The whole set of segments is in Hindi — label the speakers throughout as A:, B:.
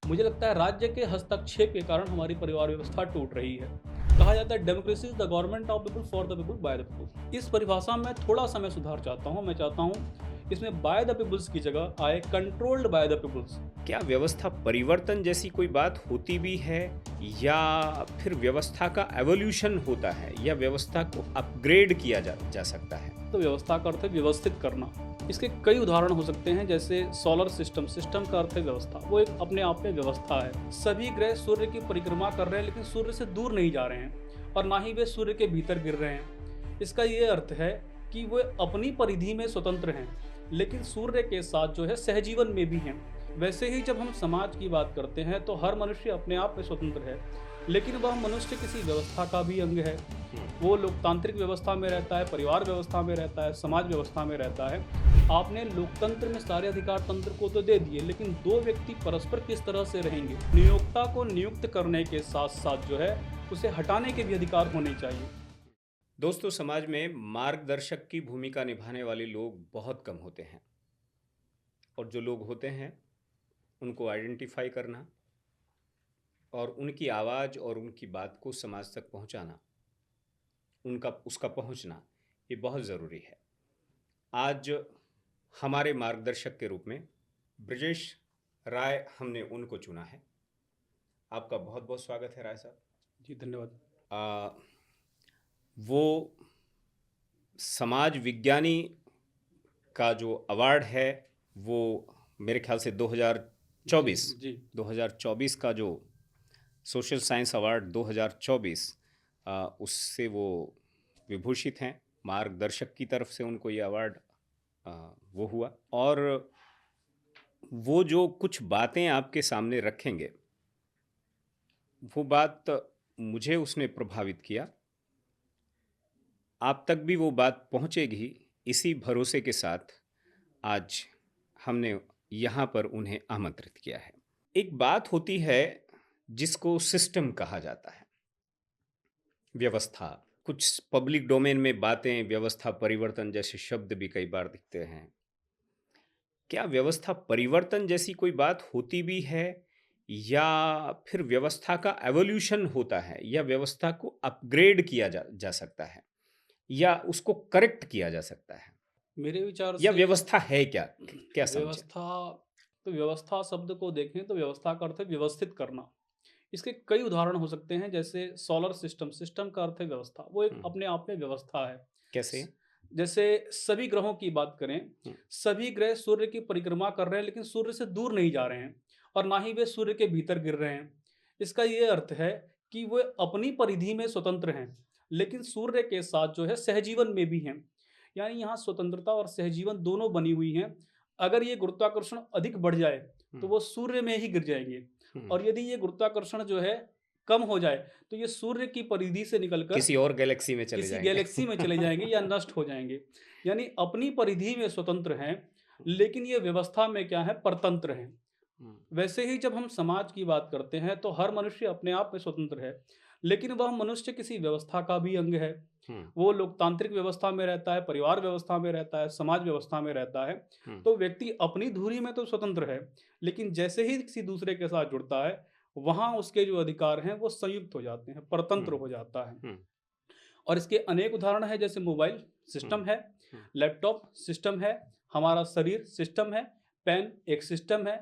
A: मुझे लगता है राज्य के हस्तक्षेप के कारण हमारी परिवार व्यवस्था टूट रही है। कहा जाता है democracy is the government of people for the people by the people. इस परिभाषा में थोड़ा सा मैं सुधार चाहता हूँ। मैं चाहता हूँ इसमें बाय द पीपल्स की जगह आए कंट्रोल्ड बाय द पीपल्स।
B: क्या व्यवस्था परिवर्तन जैसी कोई बात होती भी है, या फिर व्यवस्था का एवोल्यूशन होता है, या व्यवस्था को अपग्रेड किया जा सकता है?
A: तो व्यवस्था का अर्थ है व्यवस्थित करना। इसके कई उदाहरण हो सकते हैं, जैसे सोलर सिस्टम। सिस्टम का अर्थ है व्यवस्था, वो एक अपने आप में व्यवस्था है। सभी ग्रह सूर्य की परिक्रमा कर रहे हैं, लेकिन सूर्य से दूर नहीं जा रहे हैं और ना ही वे सूर्य के भीतर गिर रहे हैं। इसका ये अर्थ है कि वे अपनी परिधि में स्वतंत्र हैं, लेकिन सूर्य के साथ जो है सहजीवन में भी हैं। वैसे ही जब हम समाज की बात करते हैं तो हर मनुष्य अपने आप में स्वतंत्र है, लेकिन वह मनुष्य किसी व्यवस्था का भी अंग है। वो लोकतांत्रिक व्यवस्था में रहता है, परिवार व्यवस्था में रहता है, समाज व्यवस्था में रहता है। आपने लोकतंत्र में सारे अधिकार तंत्र को तो दे दिए, लेकिन दो व्यक्ति परस्पर किस तरह से रहेंगे? नियोक्ता को नियुक्त करने के साथ साथ जो है उसे हटाने के भी अधिकार होने चाहिए।
B: दोस्तों, समाज में मार्गदर्शक की भूमिका निभाने वाले लोग बहुत कम होते हैं, और जो लोग होते हैं उनको आइडेंटिफाई करना और उनकी आवाज़ और उनकी बात को समाज तक पहुंचाना, उनका उसका पहुंचना, ये बहुत ज़रूरी है। आज हमारे मार्गदर्शक के रूप में ब्रजेश राय, हमने उनको चुना है। आपका बहुत बहुत स्वागत है राय साहब।
A: जी धन्यवाद।
B: वो समाज विज्ञानी का जो अवार्ड है, वो मेरे ख्याल से 2024
A: जी
B: 2024 का जो सोशल साइंस अवार्ड 2024, उससे वो विभूषित हैं। मार्गदर्शक की तरफ से उनको ये अवार्ड वो हुआ, और वो जो कुछ बातें आपके सामने रखेंगे, वो बात मुझे उसने प्रभावित किया। आप तक भी वो बात पहुंचेगी, इसी भरोसे के साथ आज हमने यहाँ पर उन्हें आमंत्रित किया है। एक बात होती है जिसको सिस्टम कहा जाता है, व्यवस्था। कुछ पब्लिक डोमेन में बातें व्यवस्था परिवर्तन जैसे शब्द भी कई बार दिखते हैं। क्या व्यवस्था परिवर्तन जैसी कोई बात होती भी है, या फिर व्यवस्था का एवोल्यूशन होता है, या व्यवस्था को अपग्रेड किया जा सकता है, या उसको करेक्ट किया जा सकता है?
A: मेरे विचार
B: या
A: से
B: व्यवस्था है क्या? क्या समझे?
A: व्यवस्था, तो व्यवस्था शब्द को देखें तो व्यवस्था का अर्थ है व्यवस्थित करना। इसके कई उदाहरण हो सकते हैं, जैसे सोलर सिस्टम। सिस्टम का अर्थ है व्यवस्था, वो एक
B: हम्म,
A: अपने आप में व्यवस्था है।
B: कैसे?
A: जैसे सभी ग्रहों की बात करें,
B: हम्म,
A: सभी ग्रह सूर्य की परिक्रमा कर रहे हैं, लेकिन सूर्य से दूर नहीं जा रहे हैं और ना ही वे सूर्य के भीतर गिर रहे हैं। इसका ये अर्थ है कि वे अपनी परिधि में स्वतंत्र हैं, लेकिन सूर्य के साथ जो है सहजीवन में भी हैं। यानी यहाँ स्वतंत्रता और सहजीवन दोनों बनी हुई हैं। अगर ये गुरुत्वाकर्षण अधिक बढ़ जाए तो
B: हम्म,
A: वो सूर्य में ही गिर जाएंगे,
B: हम्म।
A: और यदि ये गुरुत्वाकर्षण जो है कम हो जाए तो ये सूर्य की परिधि से निकलकर
B: किसी और गैलेक्सी में चले
A: किसी
B: जाएंगे।
A: गैलेक्सी में चले जाएंगे या नष्ट हो जाएंगे। यानी अपनी परिधि में स्वतंत्र हैं, लेकिन ये व्यवस्था में क्या है, परतंत्र हैं।
B: हम्म,
A: वैसे ही जब हम समाज की बात करते हैं तो हर मनुष्य अपने आप में स्वतंत्र है, लेकिन वह मनुष्य किसी व्यवस्था का भी अंग है।
B: हम्म,
A: वो लोकतांत्रिक व्यवस्था में रहता है, परिवार व्यवस्था में रहता है, समाज व्यवस्था में रहता है।
B: हम्म,
A: तो व्यक्ति अपनी धुरी में तो स्वतंत्र है, लेकिन जैसे ही किसी दूसरे के साथ जुड़ता है, वहां उसके जो अधिकार हैं वो संयुक्त हो जाते हैं, परतंत्र
B: हम्म,
A: हो जाता है।
B: हम्म,
A: और इसके अनेक उदाहरण हैं, जैसे मोबाइल
B: हम्म,
A: सिस्टम है,
B: हम्म,
A: लैपटॉप सिस्टम है, हमारा शरीर सिस्टम है, पेन एक सिस्टम है।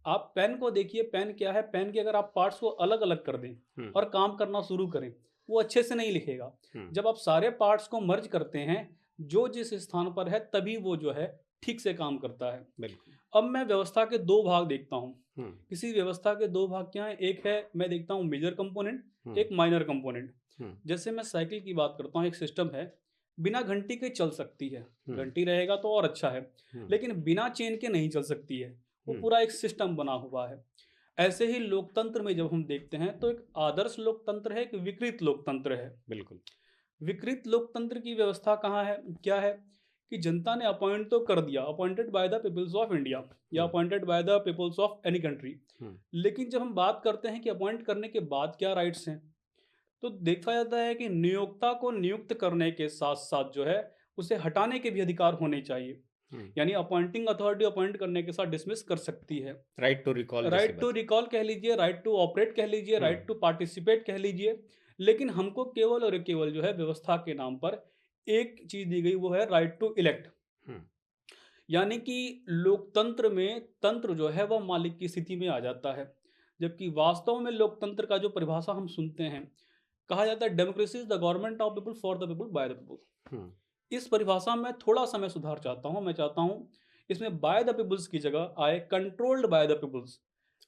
A: आप पेन को देखिए, पेन क्या है? पेन के अगर आप पार्ट्स को अलग अलग कर दें
B: हम्म,
A: और काम करना शुरू करें, वो अच्छे से नहीं लिखेगा।
B: हम्म,
A: जब आप सारे पार्ट्स को मर्ज करते हैं, जो जिस स्थान पर है, तभी वो जो है ठीक से काम करता है।
B: बिल्कुल।
A: अब मैं व्यवस्था के दो भाग देखता हूँ।
B: हम्म,
A: किसी व्यवस्था के दो भाग क्या हैं? एक है, मैं देखता हूँ मेजर कंपोनेंट,
B: हम्म,
A: एक माइनर कंपोनेंट।
B: हम्म,
A: जैसे मैं साइकिल की बात करता हूँ, एक सिस्टम है, बिना घंटी के चल सकती है।
B: हम्म,
A: घंटी रहेगा तो और अच्छा है,
B: हम्म,
A: लेकिन बिना चेन के नहीं चल सकती है। वो
B: हम्म,
A: पूरा एक सिस्टम बना हुआ है। ऐसे ही लोकतंत्र में जब हम देखते हैं तो एक आदर्श लोकतंत्र है, एक विकृत लोकतंत्र है।
B: बिल्कुल।
A: विकृत लोकतंत्र की व्यवस्था कहाँ है, क्या है? कि जनता ने अपॉइंट तो कर दिया, appointed by the peoples of India या
B: hmm,
A: appointed by the peoples of any country.
B: Hmm,
A: लेकिन जब हम बात करते हैं कि अपॉइंट करने के बाद क्या राइट्स हैं, तो देखा जाता है कि नियोक्ता को नियुक्त करने के साथ साथ जो है उसे हटाने के भी अधिकार होने चाहिए। यानी अपॉइंटिंग अथॉरिटी अपॉइंट करने के साथ डिसमिस कर सकती है।
B: राइट टू रिकॉल जैसे
A: राइट टू
B: बात।
A: रिकॉल कह लीजिए, राइट टू ऑपरेट कह लीजिए, राइट टू पार्टिसिपेट कह लीजिए, लेकिन हमको केवल और केवल जो है व्यवस्था के नाम पर एक चीज दी गई, वो है राइट टू इलेक्ट।
B: हम्म,
A: यानी कि लोकतंत्र में तंत्र जो है वह मालिक की स्थिति में आ जाता है, जबकि वास्तव में लोकतंत्र का जो परिभाषा हम सुनते हैं, कहा जाता है democracy is the government of people for the people by the people.
B: Hmm,
A: इस परिभाषा में थोड़ा सा मैं सुधार चाहता हूं। मैं चाहता हूं इसमें बाय द पीपल्स की जगह आए कंट्रोल्ड बाय द पीपल्स,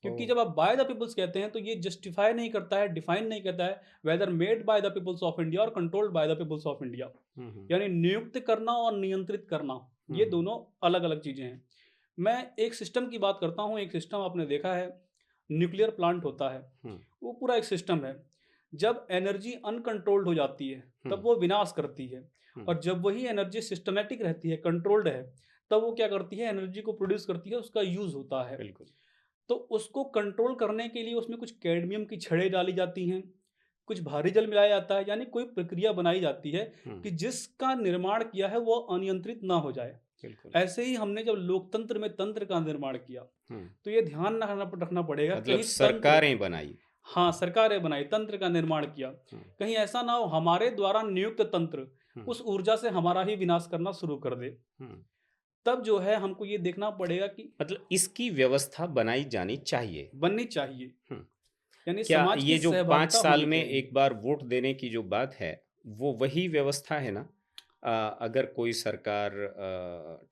A: क्योंकि
B: ओ,
A: जब आप बाय द पीपल्स कहते हैं तो ये जस्टिफाई नहीं करता है, डिफाइन नहीं करता है whether made by the peoples of India और controlled by the peoples of India.
B: Hmm,
A: यानी नियुक्त करना और नियंत्रित करना, ये
B: हम्म,
A: दोनों अलग अलग चीजें हैं। मैं एक सिस्टम की बात करता हूँ। एक सिस्टम आपने देखा है, न्यूक्लियर प्लांट होता है,
B: हम्म,
A: वो पूरा एक सिस्टम है। जब एनर्जी अनकंट्रोल्ड हो जाती है तब वो विनाश करती है,
B: हम्म,
A: और जब वही एनर्जी सिस्टमेटिक रहती है, कंट्रोल्ड है, तब वो क्या करती है, एनर्जी को प्रोड्यूस करती है, उसका यूज होता है।
B: बिल्कुल।
A: तो उसको कंट्रोल करने के लिए उसमें कुछ कैडमियम की छड़ें डाली जाती हैं, कुछ भारी जल मिलाया जाता है, यानी कोई प्रक्रिया बनाई जाती है
B: हम्म,
A: कि जिसका निर्माण किया है वो अनियंत्रित ना हो जाए।
B: बिल्कुल।
A: ऐसे ही हमने जब लोकतंत्र में तंत्र का निर्माण किया,
B: हम्म,
A: तो ये ध्यान रखना पड़ेगा
B: मतलब
A: कहीं तंत्र,
B: सरकारें बनाई।
A: हाँ सरकारें बनाई, तंत्र का निर्माण किया,
B: हम्म,
A: कहीं ऐसा ना हो हमारे द्वारा नियुक्त तंत्र
B: हम्म,
A: उस ऊर्जा से हमारा ही विनाश करना शुरू कर दे।
B: हम्म,
A: तब जो है हमको ये देखना पड़ेगा कि
B: मतलब इसकी व्यवस्था बनाई जानी चाहिए।
A: बननी चाहिए,
B: हम्म,
A: यानी
B: क्या
A: समाज की
B: ये जो 5
A: सहभागिता
B: साल
A: होनी
B: में
A: चाहिए।
B: एक बार वोट देने की जो बात है, वो वही व्यवस्था है ना? अगर कोई सरकार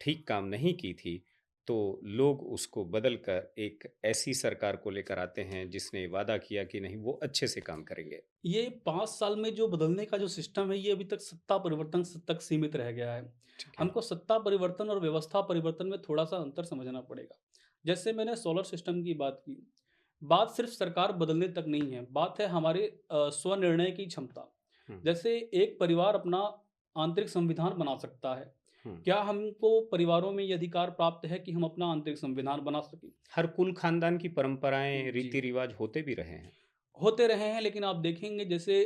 B: ठीक काम नहीं की थी, तो लोग उसको बदल कर एक ऐसी सरकार को लेकर आते हैं जिसने वादा किया कि नहीं वो अच्छे से काम करेंगे।
A: ये 5 साल में जो बदलने का जो सिस्टम है, ये अभी तक सत्ता परिवर्तन तक सीमित रह गया है।
B: ठीक है।
A: हमको सत्ता परिवर्तन और व्यवस्था परिवर्तन में थोड़ा सा अंतर समझना पड़ेगा। जैसे मैंने सोलर सिस्टम की बात की, बात सिर्फ सरकार बदलने तक नहीं है, बात है हमारे स्वनिर्णय की क्षमता।
B: हुँ,
A: जैसे एक परिवार अपना आंतरिक संविधान बना सकता है,
B: हुँ।
A: क्या हमको परिवारों में ये अधिकार प्राप्त है कि हम अपना आंतरिक संविधान बना सकें?
B: हर कुल खानदान की परंपराएँ,
A: जी,
B: रीति-रिवाज होते भी रहे हैं।
A: होते रहे हैं, लेकिन आप देखेंगे जैसे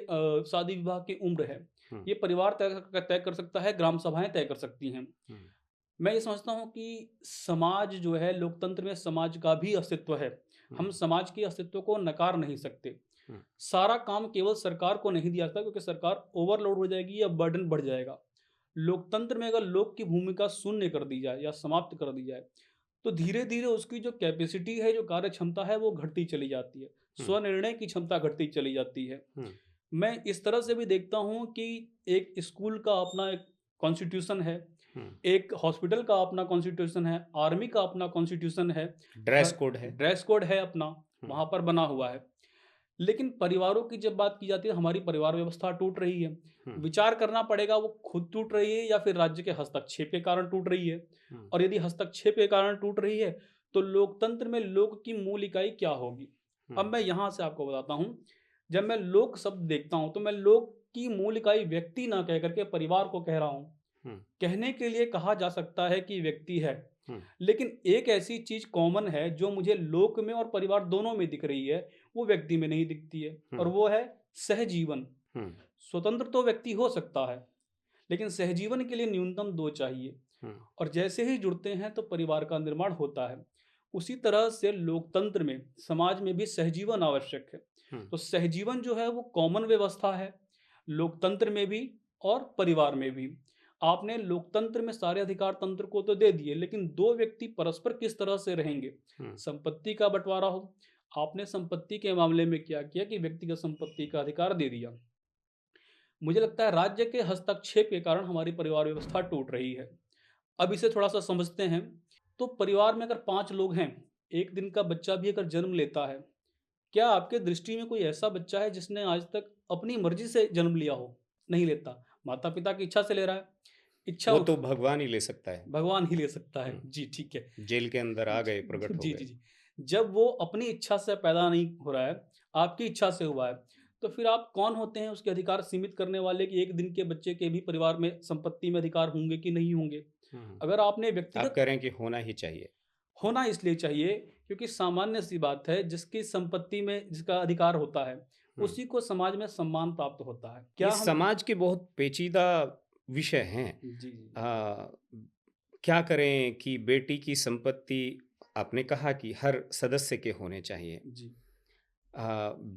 A: शादी विवाह की उम्र है,
B: हुँ,
A: ये परिवार तय कर सकता है, ग्राम सभाएं तय कर सकती हैं।
B: हुँ,
A: मैं ये समझता हूँ कि समाज जो है, लोकतंत्र में समाज का भी अस्तित्व है।
B: हुँ,
A: हम समाज के अस्तित्व को नकार नहीं सकते।
B: हुँ,
A: सारा काम केवल सरकार को नहीं दिया जाता, क्योंकि सरकार ओवरलोड हो जाएगी या बर्डन बढ़ जाएगा। लोकतंत्र में अगर लोक की भूमिका शून्य कर दी जाए या समाप्त कर दी जाए, तो धीरे धीरे उसकी जो कैपेसिटी है, जो कार्य क्षमता है, वो घटती चली जाती है।
B: हुँ,
A: स्वनिर्णय की क्षमता घटती चली जाती है।
B: हुँ,
A: मैं इस तरह से भी देखता हूँ कि एक स्कूल का अपना एक कॉन्स्टिट्यूशन है,
B: हुँ।
A: एक हॉस्पिटल का अपना कॉन्स्टिट्यूशन है, आर्मी का अपना कॉन्स्टिट्यूशन है,
B: ड्रेस
A: हर
B: कोड है।
A: ड्रेस कोड है अपना,
B: हुँ,
A: वहाँ पर बना हुआ है। लेकिन परिवारों की जब बात की जाती है, हमारी परिवार व्यवस्था टूट रही है।
B: हुँ,
A: विचार करना पड़ेगा, वो खुद टूट रही है या फिर राज्य के हस्तक्षेप के कारण टूट रही है।
B: हुँ,
A: और यदि हस्तक्षेप के कारण टूट रही है, तो लोकतंत्र में लोक की मूल इकाई क्या होगी?
B: हुँ,
A: अब मैं यहाँ से आपको बताता हूँ, जब मैं लोक शब्द देखता हूँ, तो मैं लोक की मूल इकाई व्यक्ति ना कह करके परिवार को कह रहा हूँ।
B: हुँ,
A: कहने के लिए कहा जा सकता है कि व्यक्ति है,
B: हुँ,
A: लेकिन एक ऐसी चीज कॉमन है जो मुझे लोक में और परिवार दोनों में दिख रही है, वो व्यक्ति में नहीं दिखती है,
B: हुँ,
A: और वो है सहजीवन।
B: हुँ,
A: स्वतंत्र तो व्यक्ति हो सकता है, लेकिन सहजीवन के लिए न्यूनतम दो चाहिए,
B: हुँ,
A: और जैसे ही जुड़ते हैं तो परिवार का निर्माण होता है। उसी तरह से लोकतंत्र में, समाज में भी सहजीवन आवश्यक है।
B: हुँ,
A: तो सहजीवन जो है वो कॉमन व्यवस्था है, लोकतंत्र में भी और परिवार में भी। आपने लोकतंत्र में सारे अधिकार तंत्र को तो दे दिए, लेकिन दो व्यक्ति परस्पर किस तरह से रहेंगे?
B: हुँ,
A: संपत्ति का बंटवारा हो, आपने संपत्ति के मामले में क्या किया कि व्यक्तिगत संपत्ति का अधिकार दे दिया। मुझे लगता है राज्य के हस्तक्षेप के कारण हमारी परिवार व्यवस्था टूट रही है। अब इसे थोड़ा सा समझते हैं। तो परिवार में अगर 5 लोग हैं, एक दिन का बच्चा भी अगर जन्म लेता है, क्या आपके दृष्टि में कोई ऐसा बच्चा है जिसने आज तक अपनी मर्जी से जन्म लिया हो? नहीं लेता, माता पिता की इच्छा से ले रहा है। इच्छा
B: वो तो भगवान ही ले सकता है।
A: भगवान ही ले सकता है।
B: हुँ,
A: जी, ठीक है।
B: जेल के अंदर आ गए, प्रकट हो
A: जी,
B: गए।
A: जी, जी। जब वो अपनी इच्छा से पैदा नहीं हो रहा है, आपकी इच्छा से हुआ है, तो फिर आप कौन होते हैं उसके अधिकार सीमित करने वाले कि एक दिन के बच्चे के भी परिवार में संपत्ति में अधिकार होंगे कि नहीं होंगे?
B: हुँ, हुँ।
A: अगर आपने
B: आप
A: व्यक्तिगत
B: कह रहे हैं कि होना ही चाहिए।
A: होना इसलिए चाहिए क्योंकि सामान्य सी बात है, जिसकी संपत्ति में जिसका अधिकार होता है,
B: हुँ।
A: उसी को समाज में सम्मान प्राप्त होता है।
B: ये
A: क्या हम
B: समाज के बहुत पेचीदा विषय हैं।
A: जी, जी।
B: अ, क्या करें कि बेटी की संपत्ति आपने कहा कि हर सदस्य के होने चाहिए।
A: जी,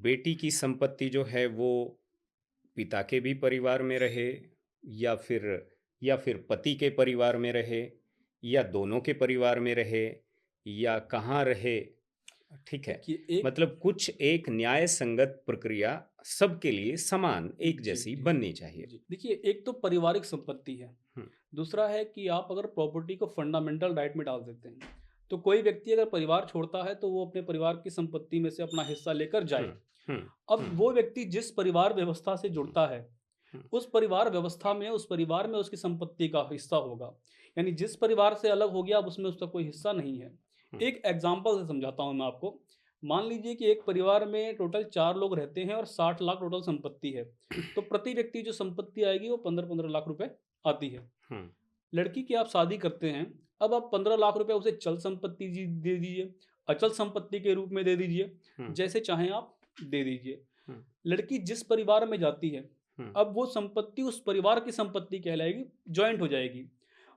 B: बेटी की संपत्ति जो है वो पिता के भी परिवार में रहे या फिर पति के परिवार में रहे या दोनों के परिवार में रहे या कहाँ रहे, ठीक है।
A: देखिए एक
B: मतलब कुछ एक न्याय संगत प्रक्रिया सबके लिए समान एक
A: जी,
B: जैसी
A: जी,
B: बननी चाहिए।
A: जी। देखिए एक तो पारिवारिक संपत्ति है,
B: हुँ,
A: दूसरा है कि आप अगर प्रॉपर्टी को फंडामेंटल राइट में डाल देते हैं, तो कोई व्यक्ति अगर परिवार छोड़ता है तो वो अपने परिवार की संपत्ति में से अपना हिस्सा लेकर
B: हुँ,
A: जाए।
B: हुँ,
A: अब
B: हुँ,
A: वो व्यक्ति जिस परिवार व्यवस्था से जुड़ता है,
B: हुँ,
A: उस परिवार व्यवस्था में उस परिवार में उसकी संपत्ति का हिस्सा होगा। यानी जिस परिवार से अलग हो गया अब उसमें उसका कोई हिस्सा नहीं है।
B: हुँ,
A: एक एग्ज़ाम्पल से समझाता हूँ मैं आपको। मान लीजिए कि एक परिवार में टोटल 4 लोग रहते हैं और 60 लाख टोटल संपत्ति है। तो प्रति व्यक्ति जो संपत्ति आएगी वो 15-15 लाख रुपए आती है।
B: हुँ,
A: लड़की की आप शादी करते हैं, अब आप 15 लाख रुपए उसे चल संपत्ति जी दे दीजिए, अचल संपत्ति के रूप में दे दीजिए,
B: हुँ,
A: जैसे चाहें आप दे दीजिए।
B: हुँ,
A: लड़की जिस परिवार में जाती है,
B: हुँ,
A: अब वो संपत्ति उस परिवार की संपत्ति कहलाएगी, जॉइंट हो जाएगी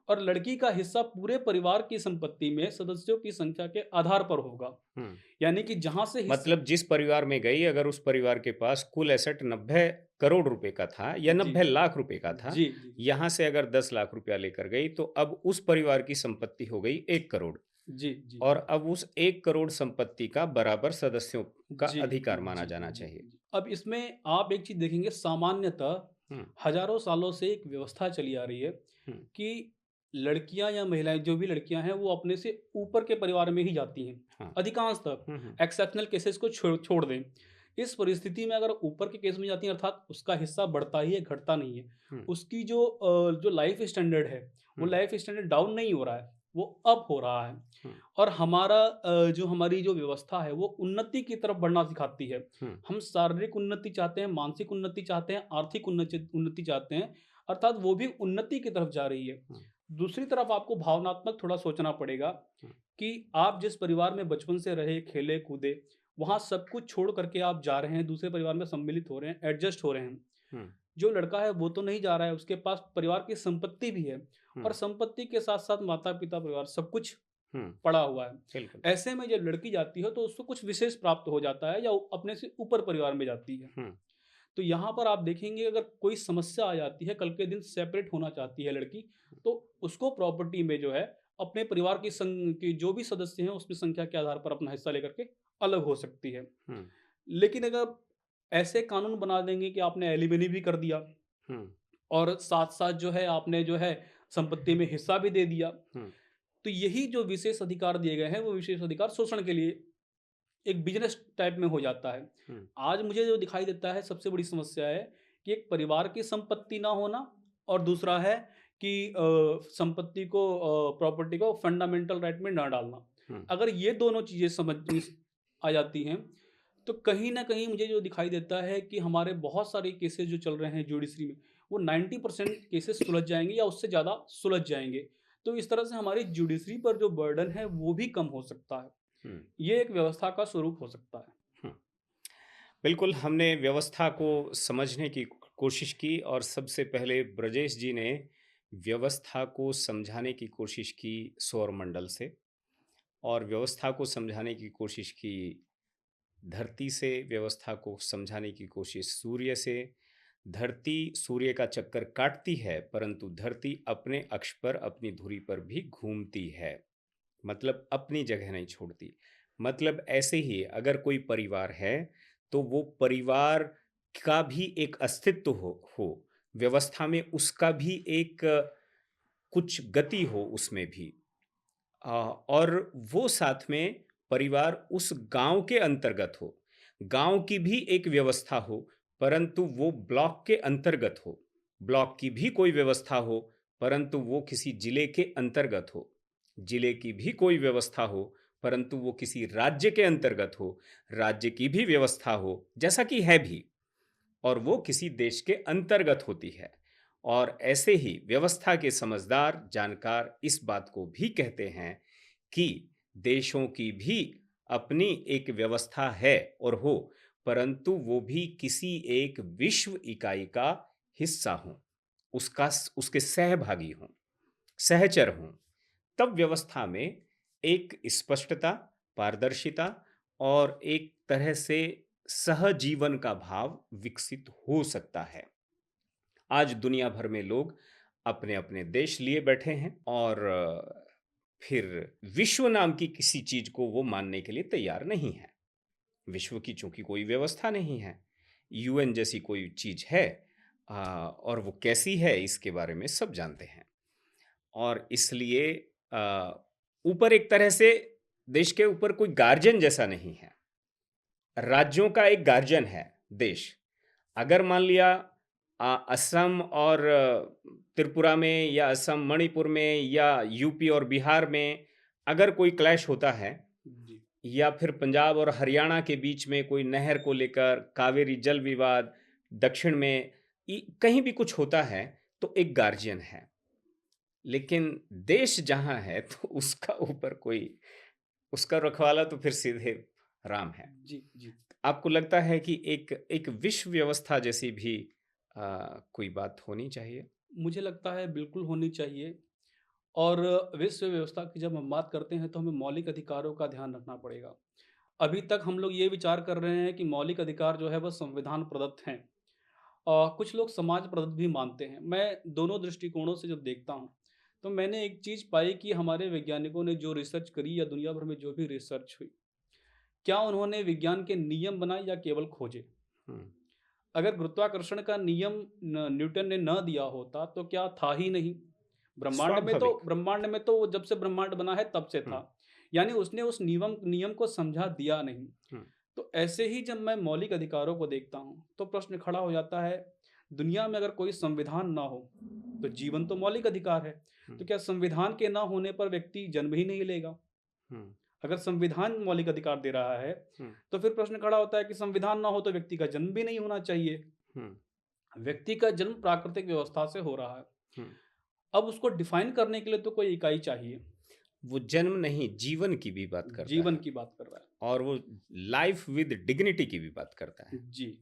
A: और लड़की का हिस्सा पूरे परिवार की संपत्ति में सदस्यों की संख्या के आधार पर होगा।
B: हुँ।
A: यानी कि जहाँ से हिस्से
B: मतलब जिस परिवार में गई, अगर उस परिवार के पास कुल एसेट 90 करोड़ रुपए का था या
A: जी,
B: 90 लाख रुपए का था,
A: जी, जी,
B: यहाँ से अगर 10 लाख रुपया लेकर गई, तो अब उस परिवार की संपत्ति हो गई 1 करोड़
A: जी, जी,
B: और अब उस 1 करोड़ संपत्ति का बराबर सदस्यों का
A: जी,
B: अधिकार
A: जी,
B: माना
A: जी,
B: जाना
A: जी,
B: चाहिए।
A: जी। अब इसमें आप एक चीज़ देखेंगे सामान्यतः
B: हुँ,
A: हज़ारों सालों से एक व्यवस्था चली आ रही है
B: हुँ,
A: कि लड़कियाँ या महिलाएँ जो भी लड़कियाँ हैं वो अपने से ऊपर के परिवार में ही जाती हैं,
B: हाँ।
A: अधिकांशतः
B: हुँ, हुँ,
A: एक्सेप्शनल केसेस को छोड़ दें। इस परिस्थिति में अगर ऊपर के केस में जाती हैं अर्थात उसका हिस्सा बढ़ता ही है, घटता नहीं है।
B: हुँ,
A: उसकी जो लाइफ़ स्टैंडर्ड है, वो
B: हुँ,
A: लाइफ़ स्टैंडर्ड डाउन नहीं हो रहा है, वो अप हो रहा है।
B: हुँ,
A: और जो हमारी जो व्यवस्था है वो उन्नति की तरफ बढ़ना सिखाती है।
B: हुँ,
A: हम शारीरिक उन्नति चाहते हैं, मानसिक उन्नति चाहते हैं, आर्थिक उन्नति उन्नति चाहते हैं, अर्थात वो भी उन्नति की तरफ जा रही है।
B: हुँ,
A: दूसरी तरफ आपको भावनात्मक थोड़ा सोचना पड़ेगा
B: हुँ,
A: कि आप जिस परिवार में बचपन से रहे, खेले-कूदे, वहाँ सब कुछ छोड़ कर के आप जा रहे हैं, दूसरे परिवार में सम्मिलित हो रहे हैं, एडजस्ट हो रहे हैं।
B: हुँ,
A: जो लड़का है वो तो नहीं जा रहा है, उसके पास परिवार की संपत्ति भी है
B: हुँ,
A: और संपत्ति के साथ-साथ माता-पिता, परिवार सब कुछ
B: हुँ,
A: पड़ा हुआ है।
B: बिल्कुल।
A: ऐसे में जब लड़की जाती है तो उसको कुछ विशेष प्राप्त हो जाता है या वो अपने से ऊपर परिवार में जाती है।
B: हुँ,
A: तो यहाँ पर आप देखेंगे अगर कोई समस्या आ जाती है, कल के दिन सेपरेट होना चाहती है लड़की, तो उसको प्रॉपर्टी में जो है अपने परिवार की जो भी सदस्य हैं उसकी संख्या के आधार पर अपना हिस्सा लेकर के अलग हो सकती है।
B: हुँ,
A: लेकिन अगर ऐसे कानून बना देंगे कि आपने एलिमनी भी कर दिया
B: हुँ,
A: और साथ-साथ जो है आपने जो है संपत्ति में हिस्सा भी दे दिया,
B: हुँ,
A: तो यही जो विशेष अधिकार दिए गए हैं वो विशेष अधिकार शोषण के लिए एक बिज़नेस टाइप में हो जाता है।
B: हुँ,
A: आज मुझे जो दिखाई देता है सबसे बड़ी समस्या है कि एक परिवार की संपत्ति ना होना और दूसरा है कि संपत्ति को प्रॉपर्टी को फंडामेंटल राइट में ना डालना।
B: हुँ,
A: अगर ये दोनों चीज़ें आ जाती हैं, तो कहीं न कहीं मुझे जो दिखाई देता है कि हमारे बहुत सारे केसेज़ जो चल रहे हैं जुडिशरी में, वो 90% केसेज़ सुलझ जाएँगे या उससे ज़्यादा सुलझ जाएँगे। तो इस तरह से हमारी जुडिशरी पर जो बर्डन है वो भी कम हो सकता है।
B: हुँ,
A: ये एक व्यवस्था का स्वरूप हो सकता है।
B: हुँ। बिल्कुल, हमने व्यवस्था को समझने की कोशिश की और सबसे पहले ब्रजेश जी ने व्यवस्था को समझाने की कोशिश की सौरमंडल से और व्यवस्था को समझाने की कोशिश की धरती से, व्यवस्था को समझाने की कोशिश सूर्य से। धरती सूर्य का चक्कर काटती है, परंतु धरती अपने अक्ष पर, अपनी धुरी पर भी घूमती है। मतलब अपनी जगह नहीं छोड़ती। मतलब ऐसे ही अगर कोई परिवार है, तो वो परिवार का भी एक अस्तित्व हो, व्यवस्था में उसका भी एक कुछ गति हो उसमें भी। और वो साथ में परिवार उस गाँव के अंतर्गत हो। गाँव की भी एक व्यवस्था हो, परंतु वो ब्लॉक के अंतर्गत हो। ब्लॉक की भी कोई व्यवस्था हो, परंतु वो किसी जिले के अंतर्गत हो। जिले की भी कोई व्यवस्था हो, परंतु वो किसी राज्य के अंतर्गत हो। राज्य की भी व्यवस्था हो, जैसा कि है भी। और वो किसी देश के अंतर्गत होती है। और ऐसे ही व्यवस्था के समझदार जानकार इस बात को भी कहते हैं कि देशों की भी अपनी एक व्यवस्था है और हो, परंतु वो भी किसी एक विश्व इकाई का हिस्सा हों, उसके सहभागी हों, सहचर हों। तब व्यवस्था में एक स्पष्टता, पारदर्शिता और एक तरह से सहजीवन का भाव विकसित हो सकता है। आज दुनिया भर में लोग अपने-अपने देश लिए बैठे हैं और फिर विश्व नाम की किसी चीज़ को वो मानने के लिए तैयार नहीं है। विश्व की चूँकि कोई व्यवस्था नहीं है, यूएन जैसी कोई चीज़ है और वो कैसी है इसके बारे में सब जानते हैं। और इसलिए ऊपर एक तरह से देश के ऊपर कोई गार्जियन जैसा नहीं है। राज्यों का एक गार्जियन है देश। अगर मान लिया असम और त्रिपुरा में या असम, मणिपुर में या यूपी और बिहार में अगर कोई क्लैश होता है
A: जी।
B: या फिर पंजाब और हरियाणा के बीच में कोई नहर को लेकर कावेरी जल विवाद, दक्षिण में कहीं भी कुछ होता है तो एक गार्जियन है। लेकिन देश जहाँ है तो उसका ऊपर कोई उसका रखवाला तो फिर सीधे राम है।
A: जी, जी।
B: आपको लगता है कि एक एक विश्व व्यवस्था जैसी भी कोई बात होनी चाहिए?
A: मुझे लगता है बिल्कुल होनी चाहिए। और विश्व व्यवस्था की जब हम बात करते हैं तो हमें मौलिक अधिकारों का ध्यान रखना पड़ेगा। अभी तक हम लोग ये विचार कर रहे हैं कि मौलिक अधिकार जो है वह संविधान प्रदत्त हैं। कुछ लोग समाज प्रदत्त भी मानते हैं। मैं दोनों दृष्टिकोणों से जब देखता हूँ, तो मैंने एक चीज़ पाई कि हमारे वैज्ञानिकों ने जो रिसर्च करी या दुनिया भर में जो भी रिसर्च हुई, क्या उन्होंने विज्ञान के नियम बनाए या केवल खोजे?
B: हुँ,
A: अगर गुरुत्वाकर्षण का नियम न्यूटन ने न दिया होता तो क्या था ही नहीं।
B: स्वाभाविक।
A: ब्रह्मांड में तो वो जब से ब्रह्मांड बना है तब से
B: हुँ,
A: था। यानी उसने उस नियम नियम को समझा दिया नहीं।
B: हुँ,
A: तो ऐसे ही जब मैं मौलिक अधिकारों को देखता हूँ तो प्रश्न खड़ा हो जाता है, दुनिया में अगर कोई संविधान ना हो तो जीवन तो मौलिक अधिकार है।
B: हुँ,
A: तो क्या संविधान के ना होने पर व्यक्ति जन्म ही नहीं लेगा?
B: हुँ,
A: अगर संविधान मौलिक अधिकार दे रहा है
B: हुँ,
A: तो फिर प्रश्न खड़ा होता है कि संविधान ना हो तो व्यक्ति का जन्म भी नहीं होना चाहिए।
B: हुँ,
A: व्यक्ति का जन्म प्राकृतिक व्यवस्था से हो रहा है।
B: हुँ।
A: अब उसको डिफाइन करने के लिए तो कोई इकाई चाहिए।
B: वो जन्म नहीं, जीवन की भी बात करता
A: जीवन
B: है
A: की बात कर रहा
B: और वो लाइफ विद डिग्निटी की भी बात करता
A: है।
B: है
A: जी।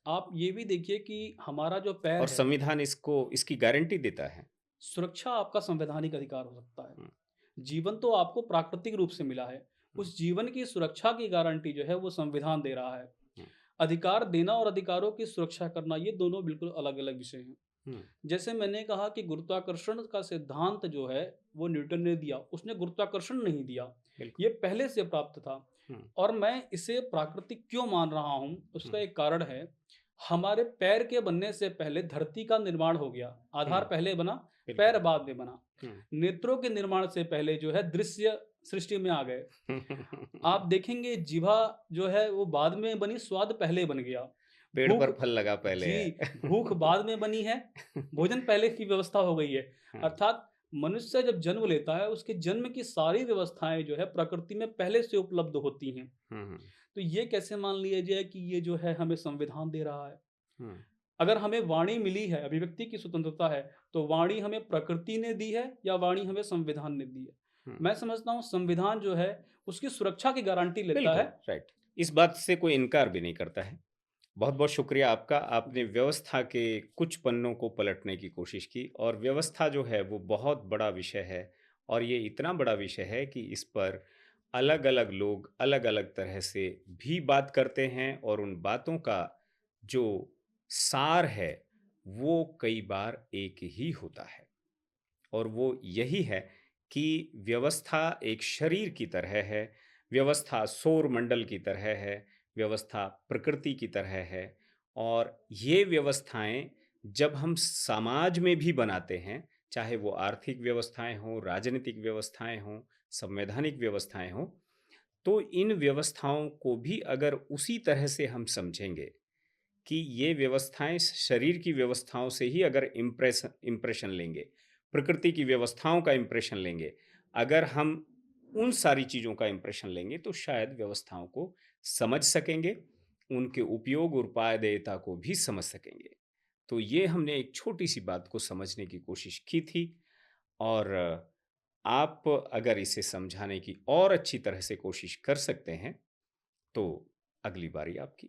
A: आप ये भी देखिए कि हमारा जो पैर
B: और
A: है,
B: संविधान इसको इसकी गारंटी देता है।
A: सुरक्षा आपका संवैधानिक अधिकार हो सकता है।
B: हुँ,
A: जीवन तो आपको प्राकृतिक रूप से मिला है।
B: हुँ,
A: उस जीवन की सुरक्षा की गारंटी जो है वो संविधान दे रहा है।
B: हुँ,
A: अधिकार देना और अधिकारों की सुरक्षा करना ये दोनों बिल्कुल अलग-अलग विषय हैं।
B: हुँ,
A: जैसे मैंने कहा कि गुरुत्वाकर्षण का सिद्धांत जो है वो न्यूटन ने दिया, उसने गुरुत्वाकर्षण नहीं दिया,
B: बिल्कुल।
A: ये पहले से प्राप्त था।
B: हुँ,
A: और मैं इसे प्राकृतिक क्यों मान रहा हूँ,
B: हुँ,
A: उसका एक कारण है, हमारे पैर के बनने से पहले धरती का निर्माण हो गया। आधार
B: हुँ,
A: पहले बना,
B: बिल्कुल।
A: पैर बाद में बना।
B: हुँ।
A: नेत्रों के निर्माण से पहले जो है दृश्य सृष्टि में आ गए। आप देखेंगे जिह्वा जो है वो बाद में बनी, स्वाद पहले बन गया।
B: पेड़
A: भूख
B: पर फल लगा पहले
A: जी,
B: है।
A: भूख बाद में बनी है, भोजन पहले की व्यवस्था हो गई है।
B: हाँ,
A: अर्थात मनुष्य जब जन्म लेता है, उसके जन्म की सारी व्यवस्थाएँ जो है प्रकृति में पहले से उपलब्ध होती हैं।
B: हुँ, हुँ,
A: तो ये कैसे मान लिया जाए कि ये जो है हमें संविधान दे रहा है?
B: हुँ,
A: अगर हमें वाणी मिली है, अभिव्यक्ति की स्वतंत्रता है, तो वाणी हमें प्रकृति ने दी है या वाणी हमें संविधान ने दी है?
B: हुँ।
A: मैं समझता हूँ संविधान जो है उसकी सुरक्षा की गारंटी लेता
B: बिल्कुल,
A: है।
B: राइट। इस बात से कोई इनकार भी नहीं करता है। बहुत-बहुत शुक्रिया आपका। आपने व्यवस्था के कुछ पन्नों को पलटने की कोशिश की और व्यवस्था जो है वो बहुत बड़ा विषय है और ये इतना बड़ा विषय है कि इस पर अलग-अलग लोग अलग-अलग तरह से भी बात करते हैं और उन बातों का जो सार है, वो कई बार एक ही होता है। और वो यही है कि व्यवस्था एक शरीर की तरह है, व्यवस्था सौर मंडल की तरह है, व्यवस्था प्रकृति की तरह है और ये व्यवस्थाएं जब हम समाज में भी बनाते हैं, चाहे वो आर्थिक व्यवस्थाएं हों, राजनीतिक व्यवस्थाएं हों, संवैधानिक व्यवस्थाएं हों, तो इन व्यवस्थाओं को भी अगर उसी तरह से हम समझेंगे कि ये व्यवस्थाएँ शरीर की व्यवस्थाओं से ही अगर इम्प्रेशन लेंगे, प्रकृति की व्यवस्थाओं का इम्प्रेशन लेंगे, अगर हम उन सारी चीज़ों का इम्प्रेशन लेंगे तो शायद व्यवस्थाओं को समझ सकेंगे, उनके उपयोग और उपादेयता को भी समझ सकेंगे। तो ये हमने एक छोटी-सी बात को समझने की कोशिश की थी और आप अगर इसे समझाने की और अच्छी तरह से कोशिश कर सकते हैं, तो अगली बारी आपकी।